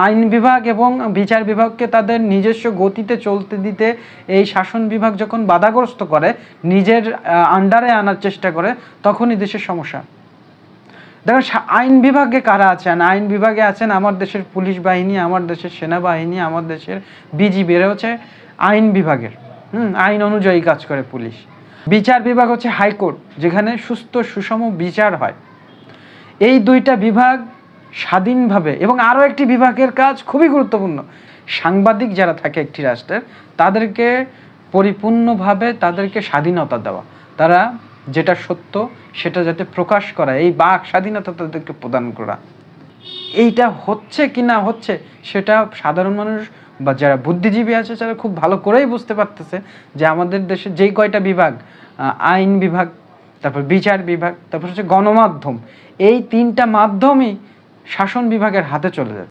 আইন বিভাগ এবং বিচার বিভাগকে তাদের নিজস্ব গতিতে চলতে দিতে এই শাসন বিভাগ যখন বাধাগ্রস্ত করে, নিজের আন্ডারে আনার চেষ্টা করে, তখনই দেশের সমস্যা। দেখেন আইন বিভাগে কারা আছেন? আইন বিভাগে আছেন আমার দেশের পুলিশ বাহিনী, আমার দেশের সেনাবাহিনী, আমার দেশের বিজিবি। এরা হচ্ছে আইন বিভাগের, আইন অনুযায়ী কাজ করে পুলিশ। বিচার বিভাগ হচ্ছে হাইকোর্ট, যেখানে সুস্থ সুষম বিচার হয়। এই দুইটা বিভাগ স্বাধীনভাবে, এবং আরও একটি বিভাগের কাজ খুবই গুরুত্বপূর্ণ, সাংবাদিক যারা থাকে একটি রাষ্ট্রের, তাদেরকে পরিপূর্ণভাবে তাদেরকে স্বাধীনতা দেওয়া, তারা যেটা সত্য সেটা যাতে প্রকাশ করা, এই বাক স্বাধীনতা তাদেরকে প্রদান করা। এইটা হচ্ছে কি না হচ্ছে সেটা সাধারণ মানুষ বা যারা বুদ্ধিজীবী আছে তারা খুব ভালো করেই বুঝতে পারতেছে যে আমাদের দেশে যেই কয়টা বিভাগ, আইন বিভাগ, তারপর বিচার বিভাগ, তারপর হচ্ছে গণমাধ্যম, এই তিনটা মাধ্যমই শাসন বিভাগের হাতে চলে যাচ্ছে।